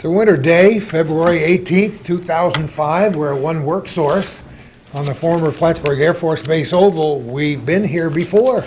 It's a winter day, February 18th, 2005. We're at One Work Source on the former Plattsburgh Air Force Base Oval. We've been here before.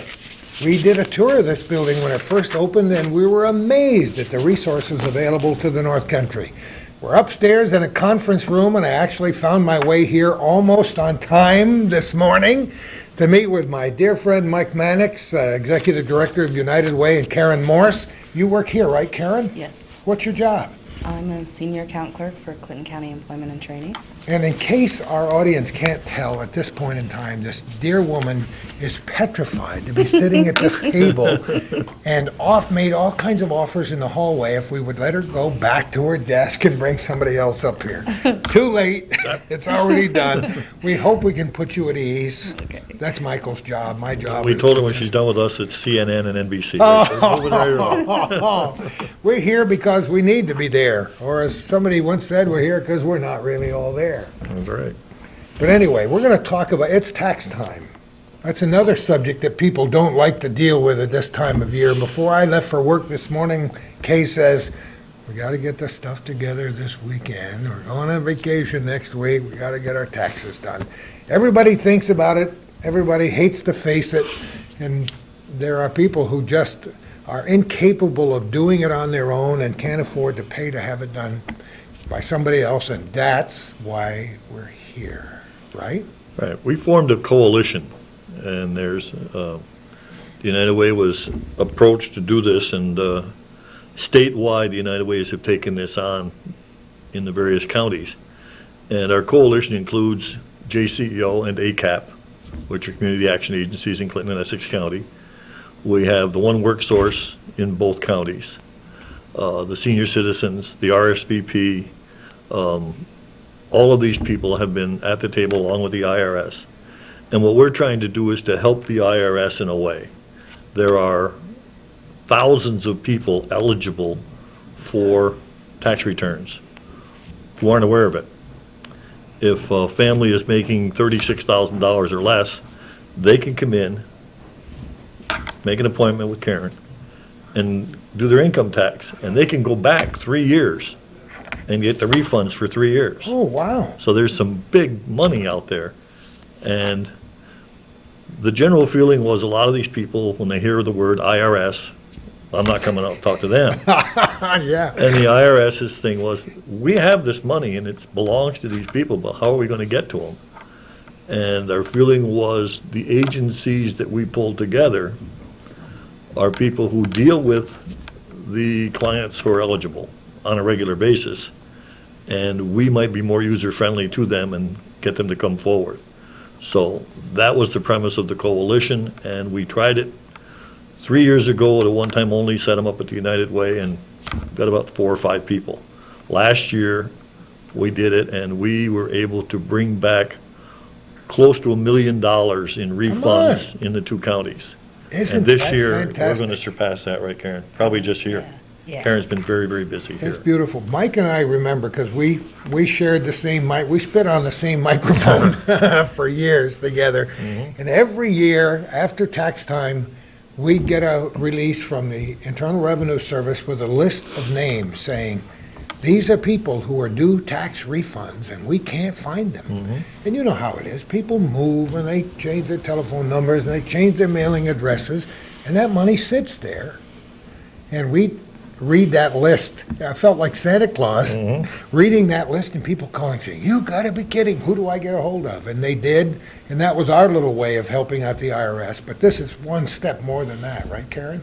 We did a tour of this building when it first opened, and we were amazed at the resources available to the North Country. We're upstairs in a conference room, and I actually found my way here almost on time this morning to meet with my dear friend Mike Mannix, Executive Director of United Way, and Karen Morse. You work here, right, Karen? Yes. What's your job? I'm a senior account clerk for Clinton County Employment and Training. And in case our audience can't tell at this point in time, this dear woman is petrified to be sitting at this table and made all kinds of offers in the hallway if we would let her go back to her desk and bring somebody else up here. Too late. It's already done. We hope we can put you at ease. Okay. That's Michael's job. My job We is told her to when just- she's done with us, it's CNN and NBC. Right? So moving right along. We're here because we need to be there. Or as somebody once said, we're here because we're not really all there. That's right. But anyway, we're going to talk about, it's tax time. That's another subject that people don't like to deal with at this time of year. Before I left for work this morning, Kay says, we got to get the stuff together this weekend. We're going on vacation next week. We got to get our taxes done. Everybody thinks about it. Everybody hates to face it. And there are people who just are incapable of doing it on their own and can't afford to pay to have it done by somebody else, and that's why we're here, right? Right. We formed a coalition, and there's the United Way was approached to do this, and statewide, the United Ways have taken this on in the various counties. And our coalition includes JCEO and ACAP, which are community action agencies in Clinton and Essex County. We have the One Work Source in both counties, the senior citizens, the RSVP. All of these people have been at the table along with the IRS. And what we're trying to do is to help the IRS in a way. There are thousands of people eligible for tax returns who aren't aware of it. If a family is making $36,000 or less, they can come in, make an appointment with Karen, and do their income tax, and they can go back 3 years and get the refunds for 3 years. Oh, wow. So there's some big money out there. And the general feeling was a lot of these people, when they hear the word IRS, I'm not coming out to talk to them. Yeah. And the IRS's thing was, we have this money and it belongs to these people, but how are we going to get to them? And our feeling was the agencies that we pulled together are people who deal with the clients who are eligible on a regular basis, and we might be more user-friendly to them and get them to come forward. So that was the premise of the coalition, and we tried it 3 years ago at a one-time only, set them up at the United Way, and got about 4 or 5 people. Last year, we did it, and we were able to bring back close to $1 million in refunds in the 2 counties. Isn't And this that year, we're fantastic? going to surpass that, right, Karen? Probably just here. Yeah. Karen's been very, very busy It's here. beautiful. Mike and I remember, because we shared the same mic, we spit on the same microphone for years together. And every year, after tax time, we get a release from the Internal Revenue Service with a list of names saying, these are people who are due tax refunds, and we can't find them. And you know how it is. People move, and they change their telephone numbers, and they change their mailing addresses, and that money sits there. And we read that list. I felt like Santa Claus reading that list, and people calling saying, you gotta be kidding, who do I get a hold of? And they did, and that was our little way of helping out the IRS. But this is one step more than that, right, Karen?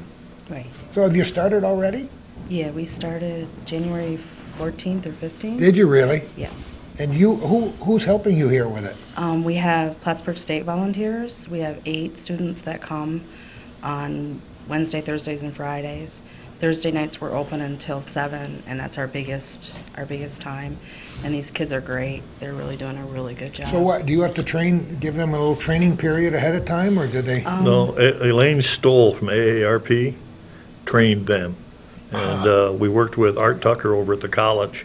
Right. So have you started already? Yeah, we started January 14th or 15th. Did you really? Yeah. And who's helping you here with it? We have Plattsburgh State volunteers. We have 8 students that come on Wednesday, Thursdays, and Fridays. Thursday nights we're open until 7, and that's our biggest time. And these kids are great. They're really doing a really good job. So what, do you have to give them a little training period ahead of time, or did they? No, Elaine Stoll from AARP trained them. And we worked with Art Tucker over at the college.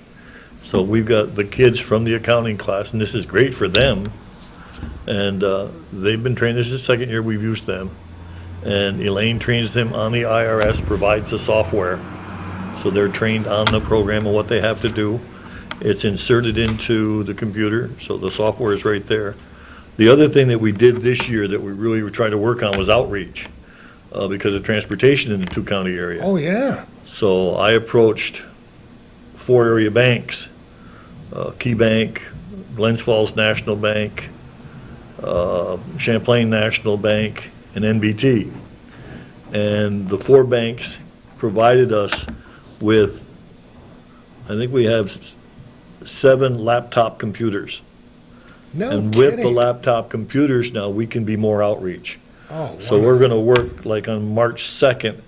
So we've got the kids from the accounting class, and this is great for them. And they've been trained. This is the 2nd year we've used them. And Elaine trains them on the IRS, provides the software. so they're trained on the program and what they have to do. It's inserted into the computer, so the software is right there. The other thing that we did this year that we really were trying to work on was outreach, because of transportation in the two-county area. Oh, yeah. So I approached 4 area banks, Key Bank, Glens Falls National Bank, Champlain National Bank, and NBT. And the 4 banks provided us with, I think we have 7 laptop computers. No And with the kidding. laptop computers now, we can be more outreach. Oh, So we're going to work, like on March 2nd,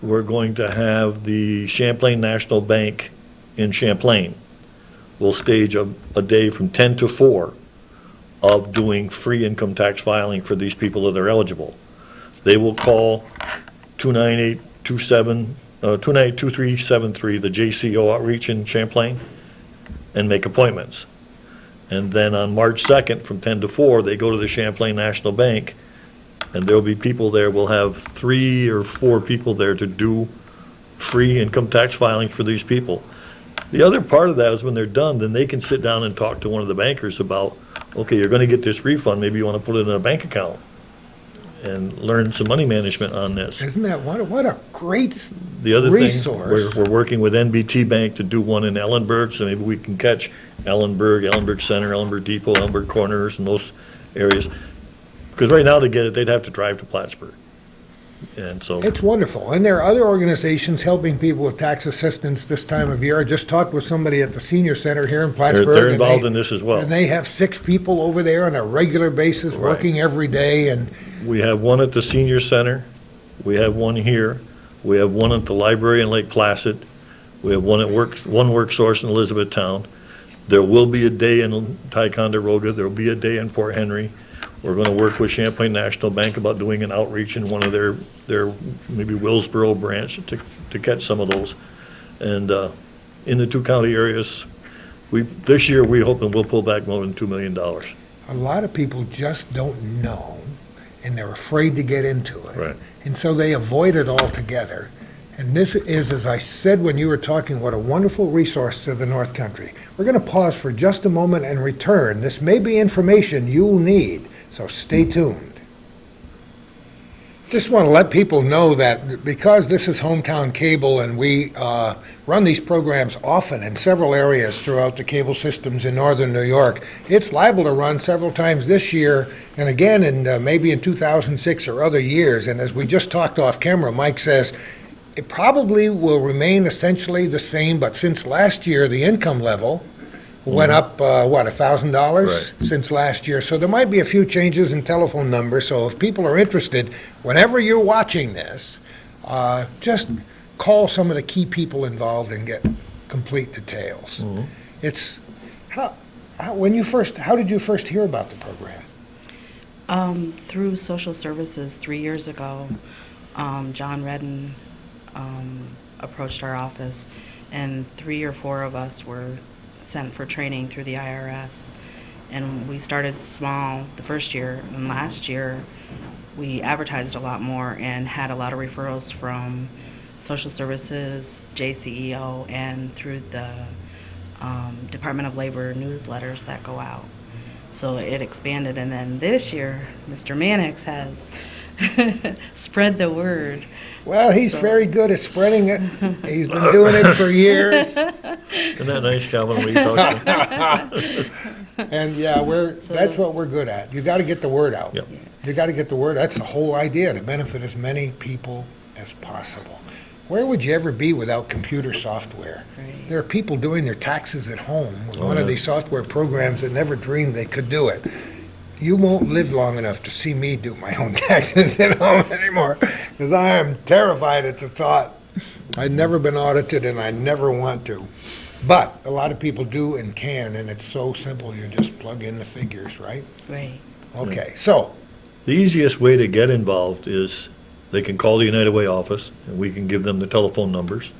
we're going to have the Champlain National Bank in Champlain. We'll stage a day from 10 to 4 of doing free income tax filing for these people that are eligible. They will call 298-2373, the JCO outreach in Champlain, and make appointments. And then on March 2nd, from 10 to 4, they go to the Champlain National Bank, and there'll be people there. We'll have 3 or 4 people there to do free income tax filing for these people. The other part of that is when they're done, then they can sit down and talk to one of the bankers about, okay, you're gonna get this refund, maybe you wanna put it in a bank account and learn some money management on this. Isn't that, what a great The other thing, resource. we're working with NBT Bank to do one in Ellenburg, so maybe we can catch Ellenburg Center, Ellenburg Depot, Ellenburg Corners, and those areas. Because right now to get it, they'd have to drive to Plattsburgh. And so, It's wonderful. And there are other organizations helping people with tax assistance this time of year. I just talked with somebody at the senior center here in Plattsburgh. they're and involved they- in this as well. And they have 6 people over there on a regular basis, Right. working every day, and We have one at the senior center, we have one here, we have one at the library in Lake Placid, we have one work source in Elizabethtown. There will be a day in Ticonderoga, there'll be a day in Port Henry. We're gonna work with Champlain National Bank about doing an outreach in one of their maybe Willsboro branch to catch some of those. And, in the 2 county areas, this year, we hoping we'll pull back more than $2 million. a lot of people just don't know, and they're afraid to get into it. Right. And so they avoid it altogether. And this is, as I said when you were talking, what a wonderful resource to the North Country. We're going to pause for just a moment and return. This may be information you'll need, so stay tuned. Just want to let people know that because this is Hometown Cable and we run these programs often in several areas throughout the cable systems in northern New York, it's liable to run several times this year and again in maybe in 2006 or other years. And as we just talked off camera, Mike says it probably will remain essentially the same, but since last year the income level went up, $1,000 Right. since last year. So there might be a few changes in telephone numbers. So if people are interested, whenever you're watching this, just call some of the key people involved and get complete details. It's, how did you first hear about the program? Through social services 3 years ago, John Redden approached our office, and 3 or 4 of us were sent for training through the IRS. And we started small the first year, and last year we advertised a lot more and had a lot of referrals from social services, JCEO, and through the Department of Labor newsletters that go out. So it expanded, and then this year, Mr. Mannix has spread the word. Well, he's So- very good at spreading it. He's been doing it for years. Isn't that nice, Calvin, when you talk to And yeah, that's what we're good at. You got to get the word out. Yep. You got to get the word. That's the whole idea, to benefit as many people as possible. Where would you ever be without computer software? Right. There are people doing their taxes at home with Oh, one of yeah. these software programs that never dreamed they could do it. You won't live long enough to see me do my own taxes at home anymore, because I am terrified at the thought. I've never been audited and I never want to. But a lot of people do and can, and it's so simple. You just plug in the figures, right? Right. Okay, so, The easiest way to get involved is they can call the United Way office, and we can give them the telephone numbers.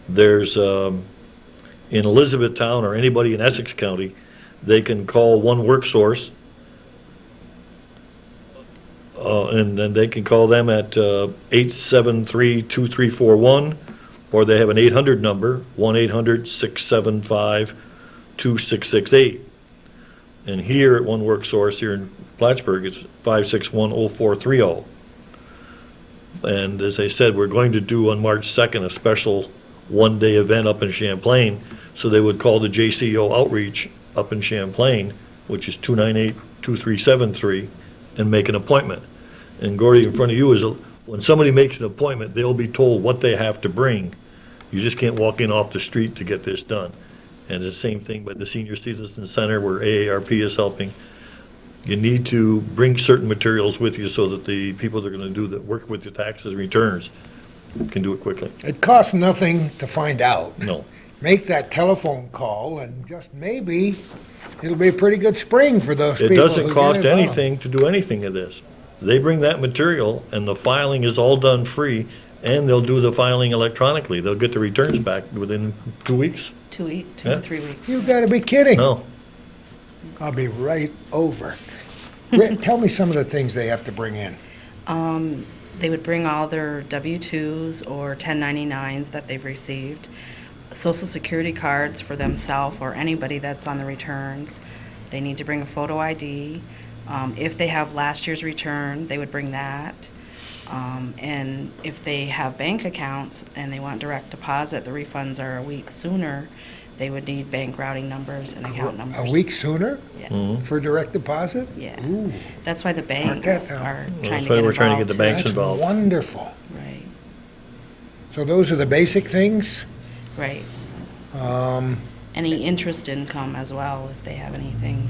There's, in Elizabethtown or anybody in Essex County, they can call One Work Source, and then they can call them at 873-2341, or they have an 800 number, 1-800-675-2668. And here at One Work Source here in Plattsburgh, it's 561-0430. And as I said, we're going to do on March 2nd a special one-day event up in Champlain. So they would call the JCO Outreach up in Champlain, which is 298-2373, and make an appointment. And Gordy, in front of you is, when somebody makes an appointment, they'll be told what they have to bring. You just can't walk in off the street to get this done. And the same thing by the Senior Citizen Center where AARP is helping. You need to bring certain materials with you so that the people that are going to do that work with your taxes and returns can do it quickly. It costs nothing to find out. No. Make that telephone call, and just maybe it'll be a pretty good spring for those It people. doesn't who cost get involved. anything to do anything of this. They bring that material and the filing is all done free, and they'll do the filing electronically. They'll get the returns back within 2 weeks. 2 Yeah. to 3 weeks. You gotta be kidding. No, I'll be right over. Tell me some of the things they have to bring in. They would bring all their W-2s or 1099s that they've received, Social Security cards for themselves or anybody that's on the returns. They need to bring a photo ID. If they have last year's return, they would bring that. And if they have bank accounts and they want direct deposit, the refunds are a week sooner, they would need bank routing numbers and account numbers. A week sooner Yeah. for direct deposit? Yeah. Ooh, That's why the banks that- are Well, trying that's to why get we're trying to get the involved. banks that's involved. wonderful. Right, So those are the basic things. right. Um, Any interest income as well, if they have anything,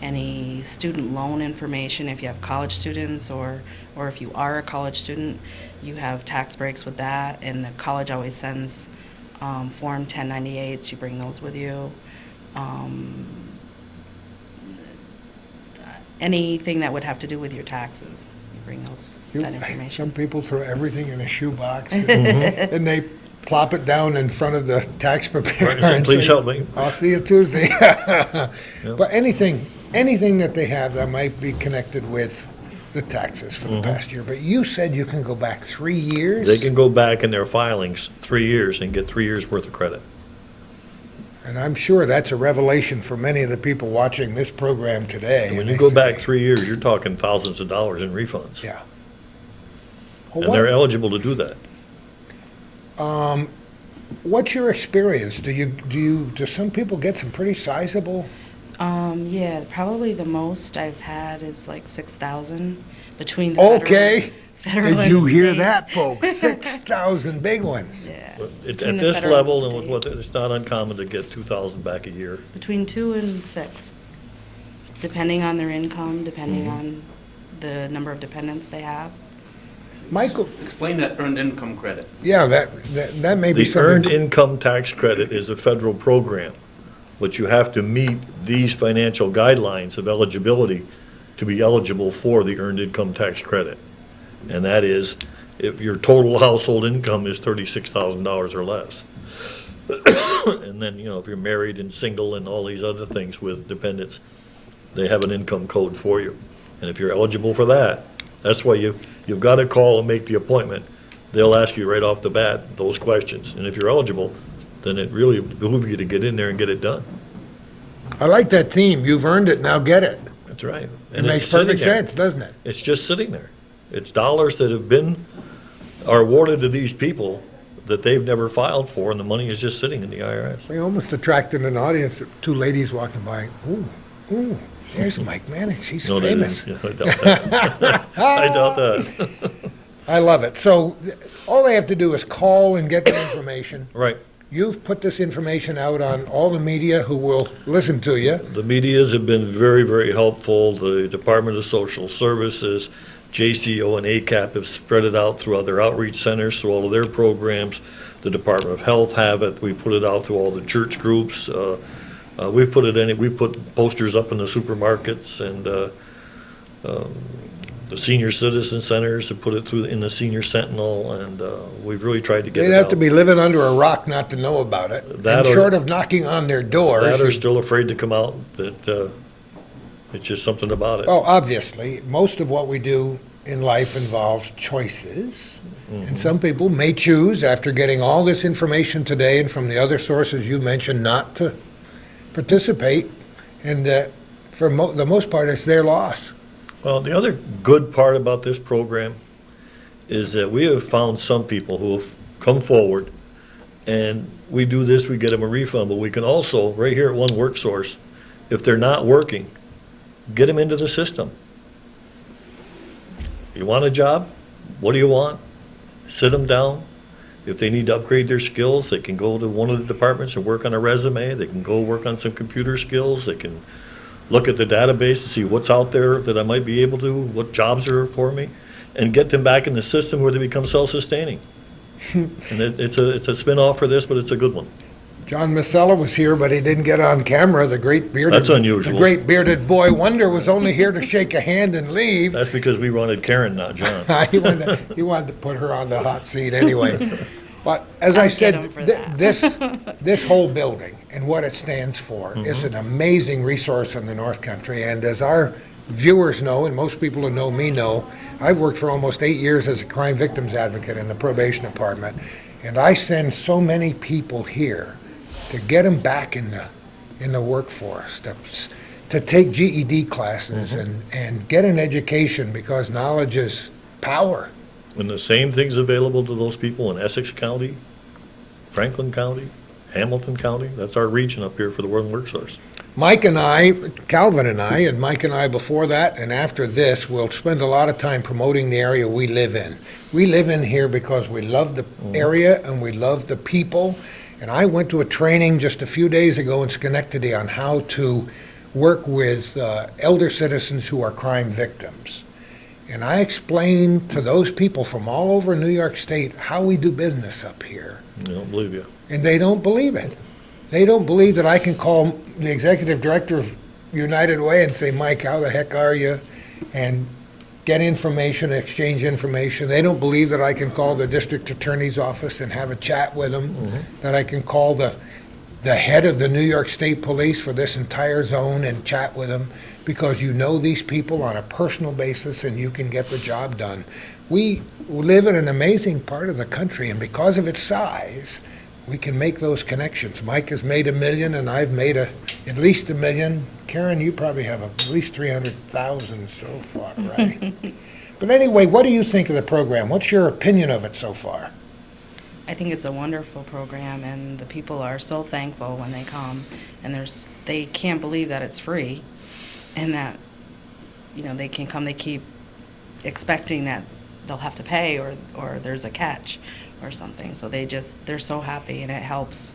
any student loan information, if you have college students, or if you are a college student, you have tax breaks with that, and the college always sends Form 1098s, you bring those with you. Anything that would have to do with your taxes, you bring that information. Some people throw everything in a shoebox and they plop it down in front of the tax preparer. Right, so and please say, help me. I'll see you Tuesday. But anything that they have that might be connected with the taxes for the past year. But you said you can go back 3 years? They can go back in their filings 3 years and get 3 years' worth of credit. And I'm sure that's a revelation for many of the people watching this program today. And when And you they go say, back 3 years, you're talking thousands of dollars in refunds. Yeah. And they're eligible to do that. What's your experience? Do some people get some pretty sizable? Yeah, probably the most I've had is like 6,000 between the federal. Okay. Federal Did you and hear state. that, folks? 6,000 big ones. Yeah. But between at the this federal and level, the and with state. what, it's not uncommon to get 2,000 back a year. Between 2 and 6, depending on their income, depending on the number of dependents they have. Michael, Explain that earned income credit. yeah, that may be The Earned something. Income Tax Credit is a federal program, but you have to meet these financial guidelines of eligibility to be eligible for the Earned Income Tax Credit. And that is, if your total household income is $36,000 or less. And then, if you're married and single and all these other things with dependents, they have an income code for you. And if you're eligible for that, that's why you've got to call and make the appointment. They'll ask you right off the bat those questions. And if you're eligible, then it really behooves you to get in there and get it done. I like that theme. You've earned it, now get it. That's right. It And makes it's sitting perfect there. sense, doesn't it? It's just sitting there. It's dollars that are awarded to these people that they've never filed for, and the money is just sitting in the IRS. We almost attracted an audience of 2 ladies walking by. Ooh, there's Mike Mannix. He's No, they famous. didn't. Yeah, I doubt that. I doubt that. I love it. So all they have to do is call and get the information. Right. You've put this information out on all the media who will listen to you. The medias have been very, very helpful. The Department of Social Services, JCO and ACAP have spread it out through other outreach centers, through all of their programs. The Department of Health have it. We put it out to all the church groups. We put posters up in the supermarkets, and the senior citizen centers have put it through in the Senior Sentinel, and we've really tried to get it out. They'd have to be living under a rock not to know about it. That And or- short of knocking on their doors. That are still afraid to come out, that it's just something about it. Oh, obviously, most of what we do in life involves choices. And some people may choose, after getting all this information today and from the other sources you mentioned, not to participate. And for the most part, it's their loss. Well, the other good part about this program is that we have found some people who have come forward, and we do this, we get them a refund, but we can also, right here at One Work Source, if they're not working, get them into the system. You want a job? What do you want? Sit them down. If they need to upgrade their skills, they can go to one of the departments and work on a resume. They can go work on some computer skills. They can look at the database to see what's out there that I might be able to, what jobs are for me, and get them back in the system where they become self-sustaining. And it's a spin-off for this, but it's a good one. John Masella was here, but he didn't get on camera. The great bearded, That's unusual. The great bearded boy wonder was only here to shake a hand and leave. That's because we wanted Karen, not John. He wanted to put her on the hot seat anyway. But as I I'll get said, him for that. this whole building and what it stands for is an amazing resource in the North Country. And as our viewers know, and most people who know me know, I've worked for almost 8 years as a crime victims advocate in the probation department. And I send so many people here to get them back in the workforce, to take GED classes and get an education, because knowledge is power. And the same thing's available to those people in Essex County, Franklin County, Hamilton County. That's our region up here for the One Work Source. Mike and I, Calvin and I, and Mike and I before that and after this, will spend a lot of time promoting the area we live in. We live in here because we love the area and we love the people. And I went to a training just a few days ago in Schenectady on how to work with elder citizens who are crime victims. And I explained to those people from all over New York State how we do business up here. I don't believe you. And they don't believe it. They don't believe that I can call the executive director of United Way and say, Mike, how the heck are you? And get information, exchange information. They don't believe that I can call the district attorney's office and have a chat with them, that I can call the head of the New York State Police for this entire zone and chat with them, because you know these people on a personal basis and you can get the job done. We live in an amazing part of the country, and because of its size, we can make those connections. Mike has made $1 million, and I've made at least $1 million. Karen, you probably have at least 300,000 so far, right? But anyway, what do you think of the program? What's your opinion of it so far? I think it's a wonderful program, and the people are so thankful when they come, and they can't believe that it's free, and that they can come. They keep expecting that they'll have to pay or there's a catch or something. So they're so happy, and it helps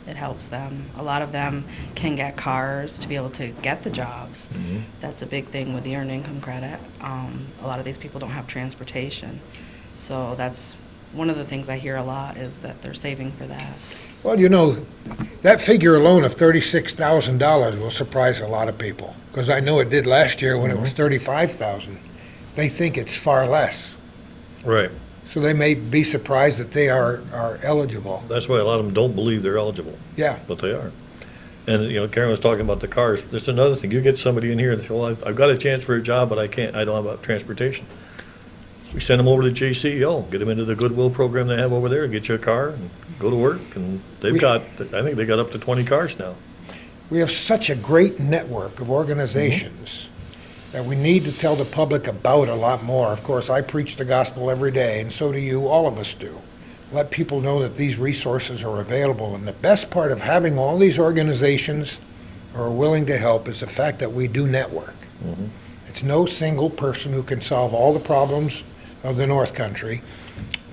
them. A lot of them can get cars to be able to get the jobs. That's a big thing with the earned income credit. A lot of these people don't have transportation, so that's one of the things I hear a lot, is that they're saving for that. Well, that figure alone of $36,000 will surprise a lot of people, because I know it did last year when it was $35,000. They think it's far less. Right. So they may be surprised that they are eligible. That's why a lot of them don't believe they're eligible. Yeah. But they are. And, Karen was talking about the cars. There's another thing. You get somebody in here and say, well, I've got a chance for a job, but I don't have transportation. We send them over to JCEO, get them into the Goodwill program they have over there, get you a car and go to work. And I think they got up to 20 cars now. We have such a great network of organizations that we need to tell the public about a lot more. Of course, I preach the gospel every day, and so do you, all of us do. Let people know that these resources are available. And the best part of having all these organizations who are willing to help is the fact that we do network. It's no single person who can solve all the problems of the North Country,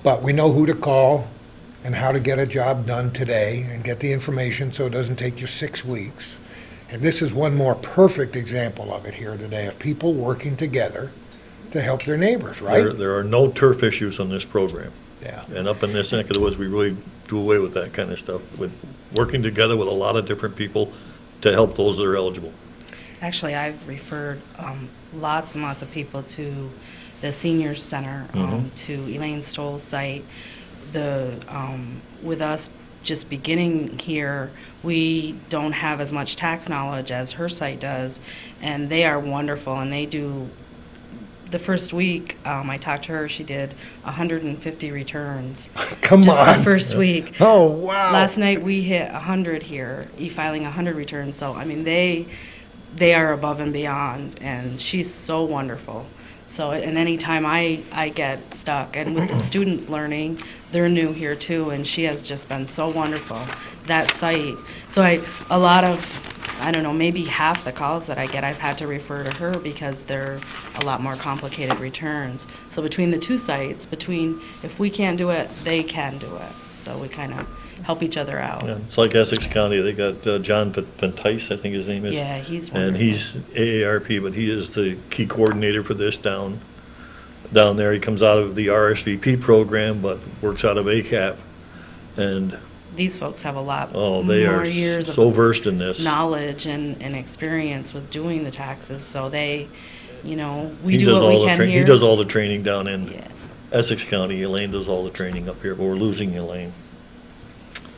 but we know who to call and how to get a job done today and get the information so it doesn't take you 6 weeks. And this is one more perfect example of it here today, of people working together to help their neighbors, right? There are no turf issues on this program. Yeah. And up in this neck of the woods, we really do away with that kind of stuff, with working together with a lot of different people to help those that are eligible. Actually, I've referred lots and lots of people to the Seniors Center, to Elaine Stoll's site. With us just beginning here, we don't have as much tax knowledge as her site does, and they are wonderful, and they do the first week, I talked to her, she did 150 returns. Come Just on. the first week. Oh, wow. Last night, we hit 100 here, e-filing 100 returns. So, I mean, they are above and beyond, and she's so wonderful. So, and anytime I get stuck, and with the students learning, they're new here too, and she has just been so wonderful. That site, so a lot of, I don't know, maybe half the calls that I get, I've had to refer to her because they're a lot more complicated returns. So between the two sites, if we can't do it, they can do it. So we kind of help each other out. Yeah, it's like Essex County, they got John Ventice, I think his name is. Yeah, he's wonderful. And he's AARP, but he is the key coordinator for this down there. He comes out of the RSVP program, but works out of ACAP. And, These folks have a lot oh, they more are years so of versed in this. knowledge and experience with doing the taxes. So they, we He do does what all we the can tra- here. He does all the training down in Yeah, Essex County. Elaine does all the training up here, but we're losing Elaine.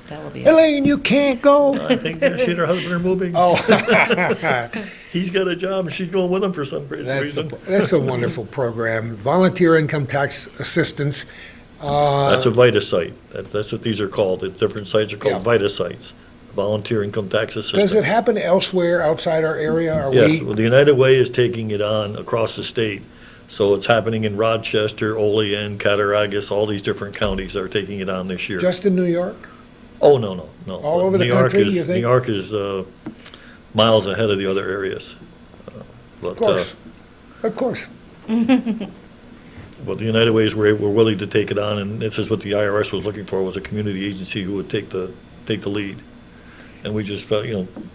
that will be. Elaine, you can't go. I think she and her husband are moving. Oh. He's got a job and she's going with him for some reason. That's a wonderful program. Volunteer income tax assistance. That's a VITA site. That's what these are called. It's different sites are called Yeah. VITA sites. Volunteer income tax assistance. Does it happen elsewhere outside our area? Are Yes, we? well, the United Way is taking it on across the state. So it's happening in Rochester, Olean, Cattaraugus, all these different counties are taking it on this year. Just in New York? Oh, no. All over the New York country, is- you think? New York is miles ahead of the other areas. Of course. Of course. But the United Ways were willing to take it on, and this is what the IRS was looking for, was a community agency who would take the lead. And we just felt,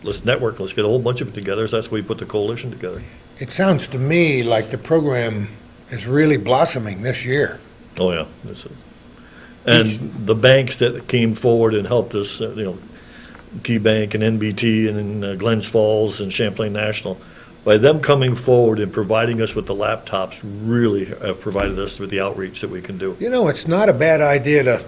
let's network, let's get a whole bunch of it together, so that's why we put the coalition together. It sounds to me like the program is really blossoming this year. Oh, yeah. And the banks that came forward and helped us, Key Bank and NBT and Glens Falls and Champlain National, by them coming forward and providing us with the laptops, really have provided us with the outreach that we can do. It's not a bad idea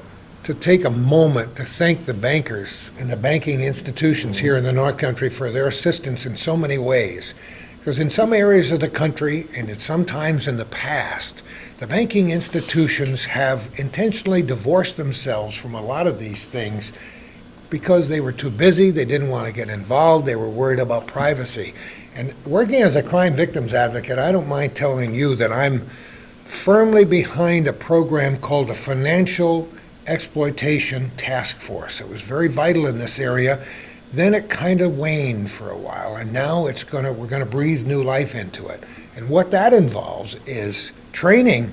to take a moment to thank the bankers and the banking institutions here in the North Country for their assistance in so many ways. Because in some areas of the country, and sometimes in the past, the banking institutions have intentionally divorced themselves from a lot of these things because they were too busy, they didn't want to get involved, they were worried about privacy. And working as a crime victims advocate, I don't mind telling you that I'm firmly behind a program called the Financial Exploitation Task Force. It was very vital in this area. Then it kind of waned for a while, and now we're gonna breathe new life into it. And what that involves is training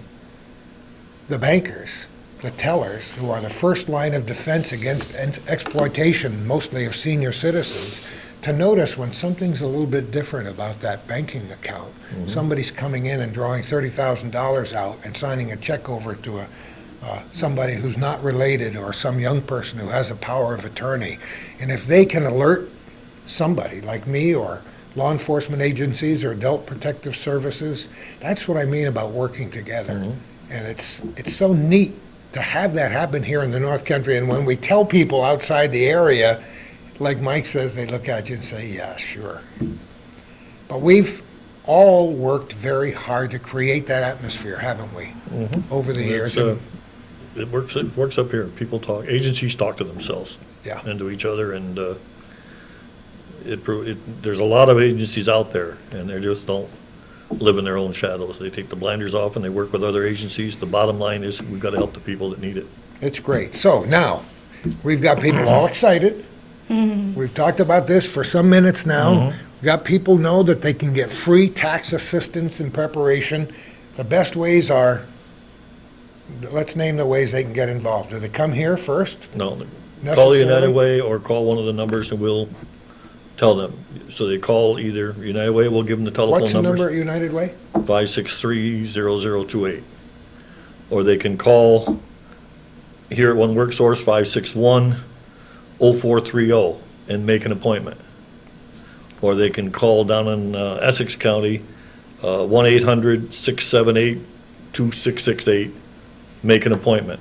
the bankers, the tellers, who are the first line of defense against exploitation, mostly of senior citizens, to notice when something's a little bit different about that banking account. Mm-hmm. Somebody's coming in and drawing $30,000 out and signing a check over to somebody who's not related, or some young person who has a power of attorney. And if they can alert somebody like me or law enforcement agencies or adult protective services, that's what I mean about working together. Mm-hmm. And it's so neat to have that happen here in the North Country. And when we tell people outside the area, like Mike says, they look at you and say, yeah, sure. But we've all worked very hard to create that atmosphere, haven't we, over the years? It works up here. People talk, agencies talk to themselves. Yeah. And to each other, and there's a lot of agencies out there, and they just don't live in their own shadows. They take the blinders off and they work with other agencies. The bottom line is, we've got to help the people that need it. It's great. So now, we've got people all excited. We've talked about this for some minutes now. We've got people know that they can get free tax assistance in preparation. The best ways are, let's name the ways they can get involved. Do they come here first? No, call the Necessarily? United Way or call one of the numbers and we'll tell them. So they call either United Way, we'll give them the telephone What's the number numbers, at United Way? 563-0028. Or they can call here at One Work Source, 561-0430, and make an appointment. Or they can call down in Essex County, 1-800-678-2668, make an appointment.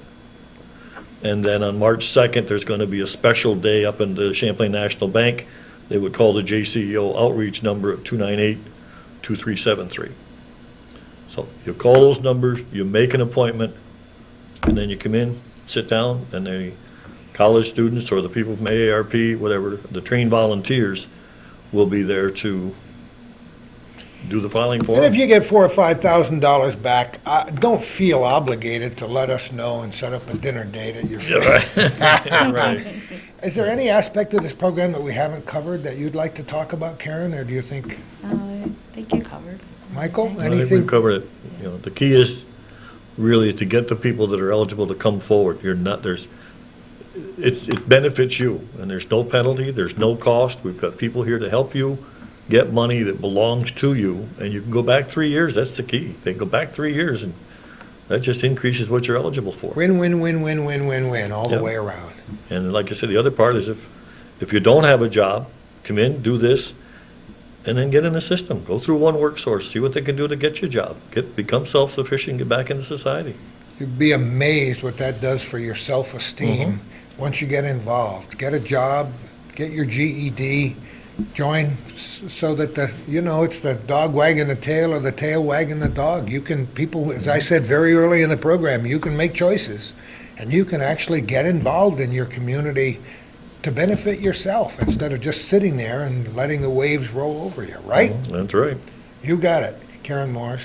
And then on March 2nd, there's going to be a special day up in the Champlain National Bank. They would call the JCEO outreach number at 298-2373. So you call those numbers, you make an appointment, and then you come in, sit down, and the college students or the people from AARP, whatever, the trained volunteers will be there to do the filing for And if them. you get $4,000 or $5,000 back, don't feel obligated to let us know and set up a dinner date at your Yeah, right. Right. Is there any aspect of this program that we haven't covered that you'd like to talk about, Karen, or do you think, I think you covered. Michael, I think we've anything? covered it. You know, the key is really to get the people that are eligible to come forward. You're not, it benefits you, and there's no penalty, there's no cost. We've got people here to help you get money that belongs to you, and you can go back 3 years. That's the key. They go back 3 years, and that just increases what you're eligible for. Win, win, win, win, win, win, win, all the Yep. way around. And like I said, the other part is if you don't have a job, come in, do this, and then get in the system. Go through one work source, see what they can do to get you a job. Become self-sufficient, get back into society. You'd be amazed what that does for your self-esteem once you get involved. Get a job, get your GED, join so that it's the dog wagging the tail or the tail wagging the dog. People, as I said very early in the program, you can make choices and you can actually get involved in your community to benefit yourself instead of just sitting there and letting the waves roll over you, right? That's right. You got it, Karen Morris.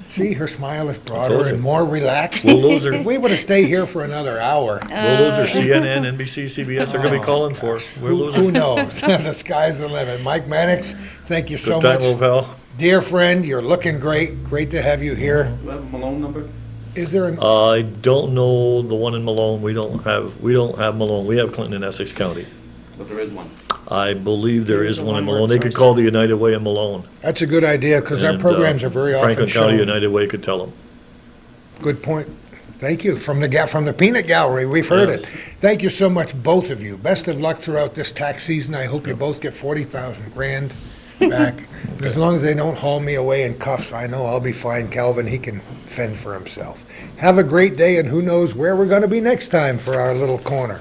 See, her smile is broader told you. and more relaxed. We'll lose her. We would have stayed here for another hour. Well, those are CNN, NBC, CBS are going to be calling for us. We're Who losing. knows? The sky's the limit. Mike Mannix, thank you so Good time, much. old pal. Dear friend, you're looking great. Great to have you here. Do you have a Malone number? Is there an, I don't know the one in Malone. We don't have Malone. We have Clinton in Essex County. But there is one. I believe there There's is a one in one-word Malone. They could source. call the United Way in Malone. that's a good idea because our And, programs are very often Franklin County shown. United Way could tell them. Good point. Thank you. From the peanut gallery, we've heard Yes. it. Thank you so much, both of you. Best of luck throughout this tax season. I hope you both get 40,000 grand back. As long as they don't haul me away in cuffs, I know I'll be fine. Calvin, he can fend for himself. Have a great day, and who knows where we're going to be next time for our little corner.